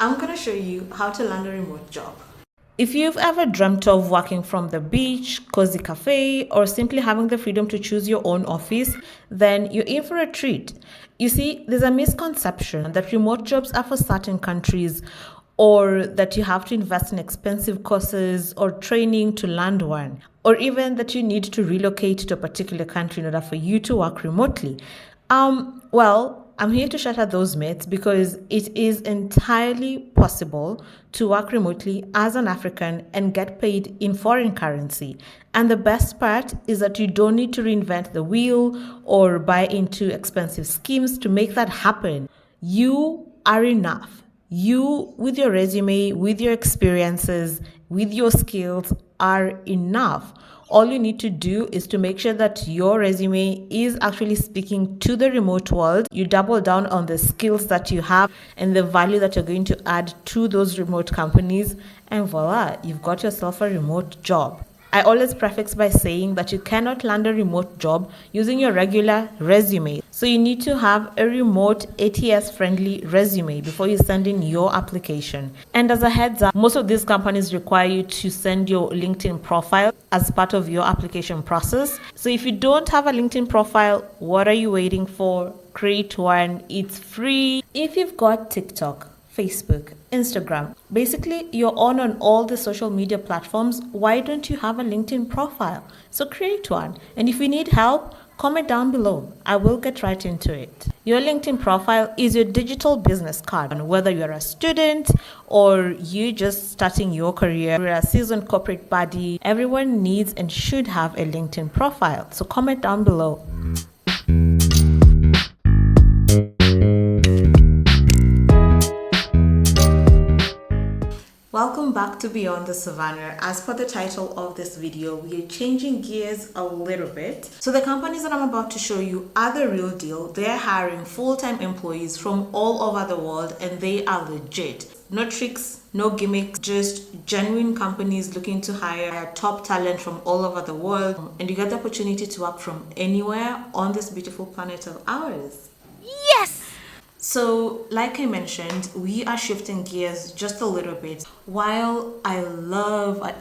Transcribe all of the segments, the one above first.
I'm going to show you how to land a remote job. If you've ever dreamt of working from the beach, cozy cafe, or simply having the freedom to choose your own office, then you're in for a treat. You see, there's a misconception that remote jobs are for certain countries, or that you have to invest in expensive courses or training to land one, or even that you need to relocate to a particular country in order for you to work remotely. I'm here to shatter those myths because it is entirely possible to work remotely as an African and get paid in foreign currency. And the best part is that you don't need to reinvent the wheel or buy into expensive schemes to make that happen. You are enough. You, with your resume, with your experiences, with your skills, are enough. All you need to do is to make sure that your resume is actually speaking to the remote world. You double down on the skills that you have and the value that you're going to add to those remote companies, and voila, you've got yourself a remote job. I always prefix by saying that you cannot land a remote job using your regular resume. So you need to have a remote ATS-friendly resume before you send in your application. And as a heads up, most of these companies require you to send your LinkedIn profile as part of your application process. So if you don't have a LinkedIn profile, what are you waiting for? Create one. It's free. If you've got TikTok, Facebook, Instagram, basically you're on all the social media platforms, why don't you have a LinkedIn profile? So create one. And if you need help, comment down below. I will get right into it. Your LinkedIn profile is your digital business card. And whether you're a student or you just starting your career, you're a seasoned corporate body, everyone needs and should have a LinkedIn profile. So comment down below. Welcome back to Beyond the Savannah. As per the title of this video, we are changing gears a little bit. So the companies that I'm about to show you are the real deal. They're hiring full-time employees from all over the world and they are legit. No tricks, no gimmicks, just genuine companies looking to hire top talent from all over the world. And you get the opportunity to work from anywhere on this beautiful planet of ours. Yes! So, like I mentioned, we are shifting gears just a little bit. While I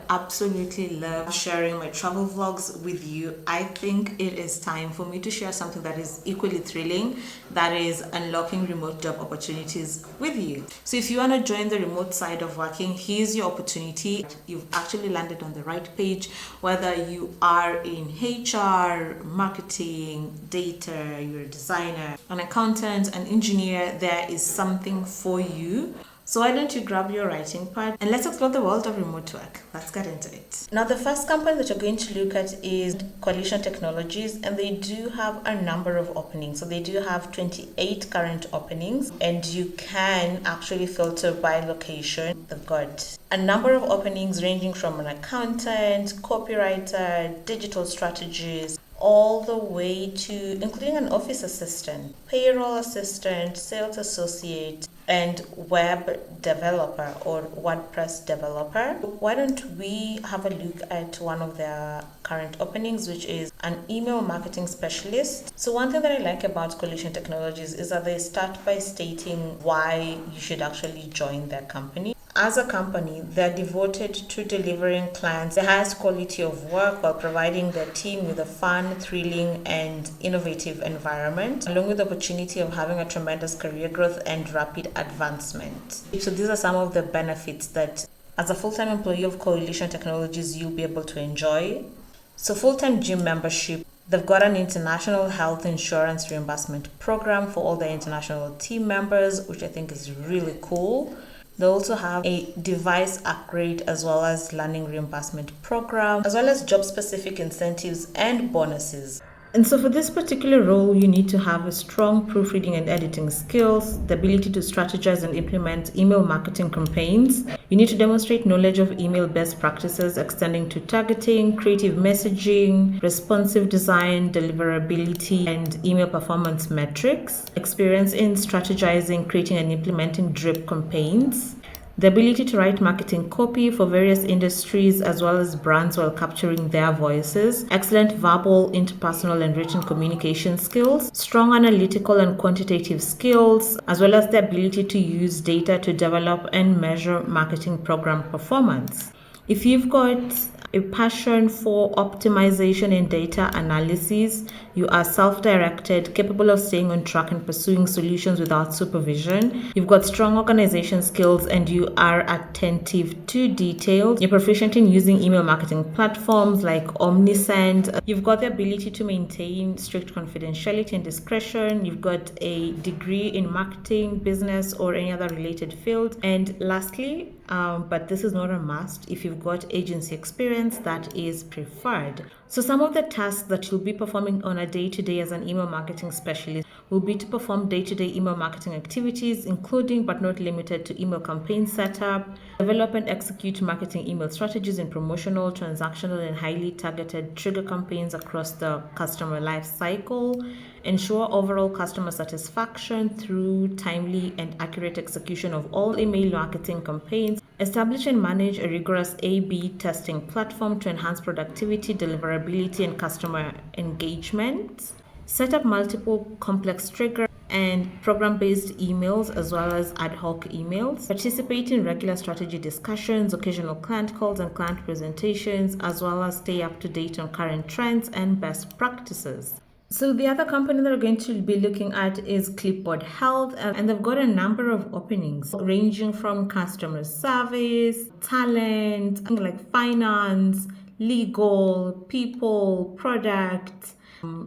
absolutely love sharing my travel vlogs with you, I think it is time for me to share something that is equally thrilling, that is unlocking remote job opportunities with you. So if you want to join the remote side of working, here's your opportunity. You've actually landed on the right page, whether you are in HR, marketing, data, you're a designer, an accountant, an engineer, there is something for you. So why don't you grab your writing pad and let's explore the world of remote work. Let's get into it. Now the first company that you're going to look at is Coalition Technologies, and they do have a number of openings. So they do have 28 current openings and you can actually filter by location. They've got a number of openings ranging from an accountant, copywriter, digital strategist, all the way to including an office assistant, payroll assistant, sales associate, and web developer or WordPress developer. Why don't we have a look at one of their current openings, which is an email marketing specialist. So one thing that I like about Coalition Technologies is that they start by stating why you should actually join their company. As a company, they're devoted to delivering clients the highest quality of work while providing their team with a fun, thrilling, and innovative environment, along with the opportunity of having a tremendous career growth and rapid advancement. So these are some of the benefits that as a full-time employee of Coalition Technologies, you'll be able to enjoy. So full-time gym membership. They've got an international health insurance reimbursement program for all their international team members, which I think is really cool. They also have a device upgrade as well as learning reimbursement program, as well as job-specific incentives and bonuses. And so for this particular role, you need to have a strong proofreading and editing skills, the ability to strategize and implement email marketing campaigns. You need to demonstrate knowledge of email best practices extending to targeting, creative messaging, responsive design, deliverability, and email performance metrics, experience in strategizing, creating, and implementing drip campaigns. the ability to write marketing copy for various industries as well as brands while capturing their voices, excellent verbal, interpersonal, and written communication skills, strong analytical and quantitative skills, as well as the ability to use data to develop and measure marketing program performance. If you've got a passion for optimization and data analysis, you are self-directed, capable of staying on track and pursuing solutions without supervision, you've got strong organization skills and you are attentive to details, you're proficient in using email marketing platforms like Omnisend, you've got the ability to maintain strict confidentiality and discretion, you've got a degree in marketing, business, or any other related field, and lastly, but this is not a must, if you've got agency experience, that is preferred. So some of the tasks that you'll be performing on a day-to-day as an email marketing specialist will be to perform day-to-day email marketing activities, including but not limited to email campaign setup, develop and execute marketing email strategies in promotional, transactional, and highly targeted trigger campaigns across the customer life cycle, ensure overall customer satisfaction through timely and accurate execution of all email marketing campaigns, establish and manage a rigorous A/B testing platform to enhance productivity, deliverability, and customer engagement, set up multiple complex trigger and program-based emails as well as ad hoc emails, participate in regular strategy discussions, occasional client calls and client presentations, as well as stay up to date on current trends and best practices. So the other company that we're going to be looking at is Clipboard Health, and they've got a number of openings ranging from customer service, talent, like finance, legal, people, product,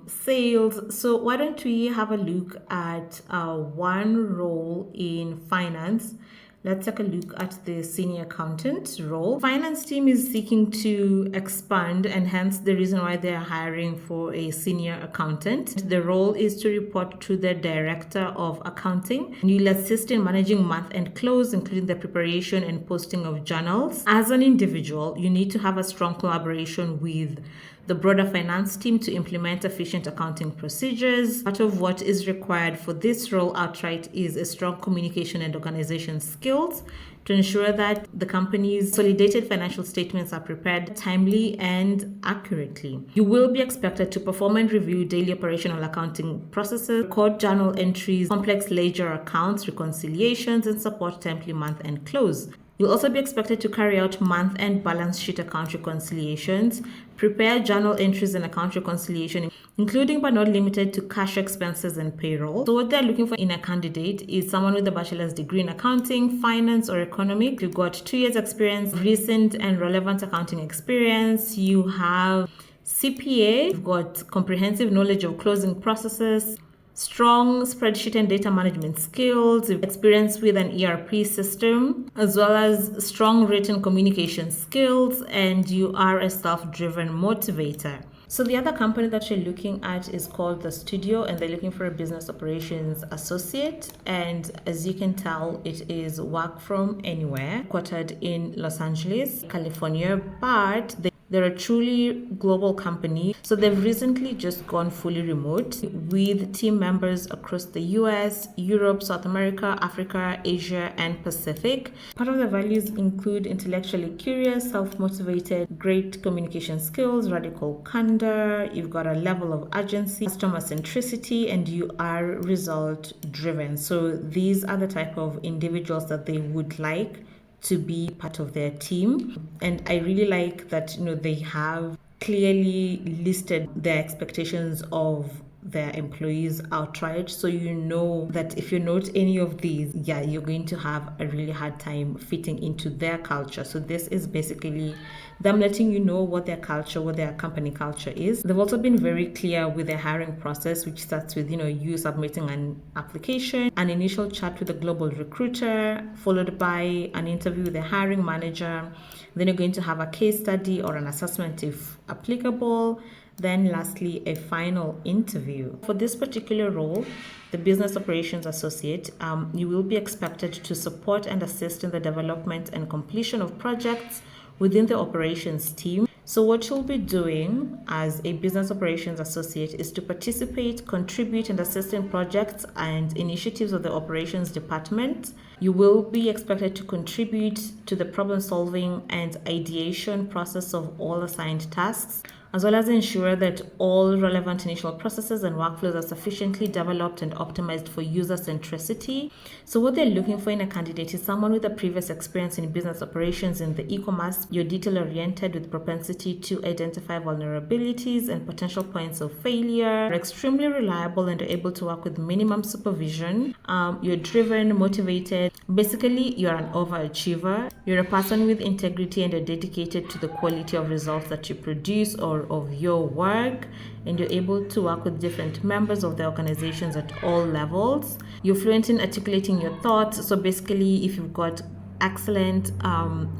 sales. So why don't we have a look at one role in finance? Let's take a look at the senior accountant role. Finance team is seeking to expand, and hence the reason why they are hiring for a senior accountant. The role is to report to the director of accounting. You'll assist in managing month-end close, including the preparation and posting of journals. As an individual, you need to have a strong collaboration with the broader finance team to implement efficient accounting procedures. Part of what is required for this role outright is a strong communication and organization skills to ensure that the company's consolidated financial statements are prepared timely and accurately. You will be expected to perform and review daily operational accounting processes, record journal entries, complex ledger accounts, reconciliations, and support timely month-end close. You'll also be expected to carry out month-end balance sheet account reconciliations, prepare journal entries and account reconciliation, including but not limited to cash expenses and payroll. So what they're looking for in a candidate is someone with a bachelor's degree in accounting, finance, or economics. You've got 2 years experience, recent and relevant accounting experience. You have CPA, you've got comprehensive knowledge of closing processes, strong spreadsheet and data management skills, experience with an ERP system, as well as strong written communication skills, and you are a self-driven motivator. So the other company that you're looking at is called The Studio, and they're looking for a business operations associate. And as you can tell, it is work from anywhere, quartered in Los Angeles, California, but they're a truly global company. So they've recently just gone fully remote with team members across the US, Europe, South America, Africa, Asia, and Pacific. Part of the values include intellectually curious, self-motivated, great communication skills, radical candor, you've got a level of urgency, customer centricity, and you are result driven. So these are the type of individuals that they would like to be part of their team. And I really like that, they have clearly listed their expectations of their employees outright. So you know that if you're not any of these, you're going to have a really hard time fitting into their culture. So this is basically them letting you know what their culture, what their company culture is. They've also been very clear with their hiring process, which starts with, you submitting an application, an initial chat with a global recruiter, followed by an interview with the hiring manager. Then you're going to have a case study or an assessment if applicable. Then lastly, a final interview. For this particular role, the Business Operations Associate, you will be expected to support and assist in the development and completion of projects within the operations team, So what you'll be doing as a business operations associate is to participate, contribute, and assist in projects and initiatives of the operations department. You will be expected to contribute to the problem solving and ideation process of all assigned tasks, as well as ensure that all relevant initial processes and workflows are sufficiently developed and optimized for user centricity. So what they're looking for in a candidate is someone with a previous experience in business operations in the e-commerce. You're detail oriented with propensity to identify vulnerabilities and potential points of failure. You're extremely reliable and are able to work with minimum supervision. You're driven, motivated. Basically, you're an overachiever. You're a person with integrity and are dedicated to the quality of results that you produce or of your work, and you're able to work with different members of the organizations at all levels. You're fluent in articulating your thoughts. So basically, if you've got excellent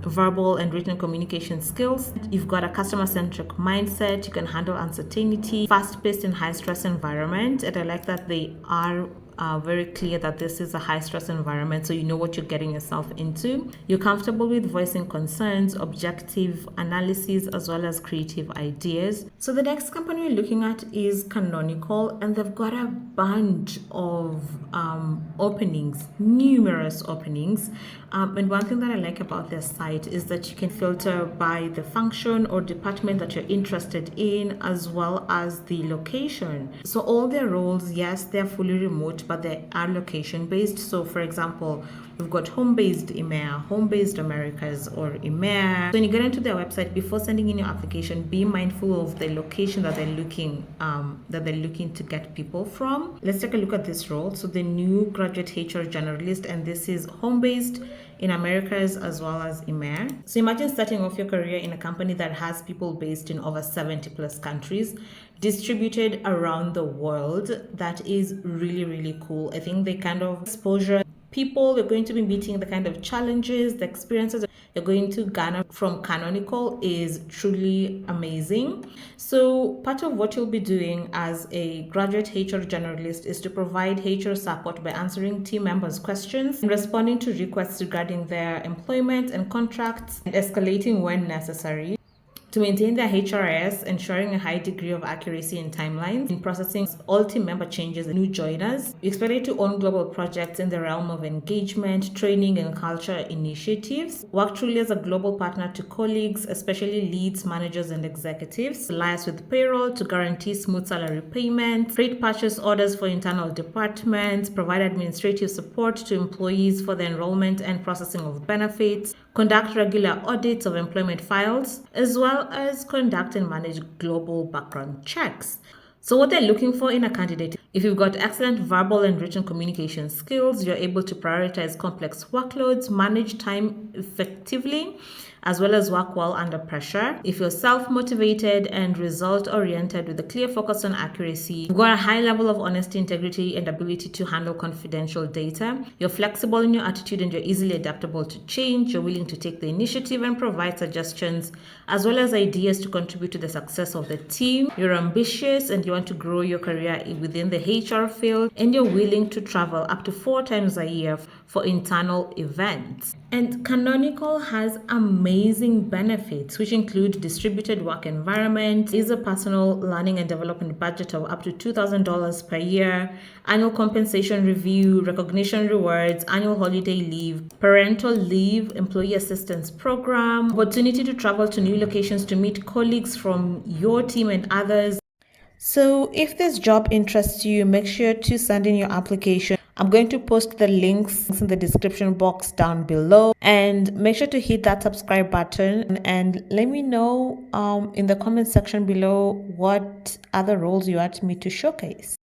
verbal and written communication skills, you've got a customer-centric mindset, you can handle uncertainty, fast-paced and high-stress environment. And I like that they are very clear that this is a high stress environment, so you know what you're getting yourself into. You're comfortable with voicing concerns, objective analysis, as well as creative ideas. So the next company we're looking at is Canonical, and they've got a bunch of openings, numerous openings. And one thing that I like about their site is that you can filter by the function or department that you're interested in, as well as the location. So all their roles, yes, they're fully remote, but they are location based. So for example, we've got home-based EMEA, home-based Americas, or EMEA. So when you get into their website, before sending in your application, be mindful of the location that they're looking to get people from. Let's take a look at this role. So the new graduate HR generalist, and this is home-based in Americas as well as EMEA. So imagine starting off your career in a company that has people based in over 70 plus countries, distributed around the world. That is really, really cool. I think they kind of exposure people you're going to be meeting, the kind of challenges, the experiences you're going to garner from Canonical is truly amazing. So part of what you'll be doing as a graduate HR generalist is to provide HR support by answering team members' questions and responding to requests regarding their employment and contracts, and escalating when necessary. To maintain their HRIS, ensuring a high degree of accuracy in timelines, in processing all team member changes and new joiners. We expect to own global projects in the realm of engagement, training, and culture initiatives. Work truly as a global partner to colleagues, especially leads, managers, and executives. Liaise with payroll to guarantee smooth salary payments. Create purchase orders for internal departments. Provide administrative support to employees for the enrollment and processing of benefits. Conduct regular audits of employment files, as well as conduct and manage global background checks. So what they're looking for in a candidate, if you've got excellent verbal and written communication skills, you're able to prioritize complex workloads, manage time effectively, as well as work well under pressure. If you're self-motivated and result-oriented with a clear focus on accuracy, you've got a high level of honesty, integrity, and ability to handle confidential data. You're flexible in your attitude and you're easily adaptable to change. You're willing to take the initiative and provide suggestions, as well as ideas to contribute to the success of the team. You're ambitious and you want to grow your career within the HR field, and you're willing to travel up to 4 times a year for internal events. And Canonical has amazing benefits, which include distributed work environment, is a personal learning and development budget of up to $2,000 per year, annual compensation review, recognition rewards, annual holiday leave, parental leave, employee assistance program, opportunity to travel to new locations to meet colleagues from your team and others. So if this job interests you, make sure to send in your application. I'm going to post the links in the description box down below, and make sure to hit that subscribe button and let me know in the comment section below what other roles you want me to showcase.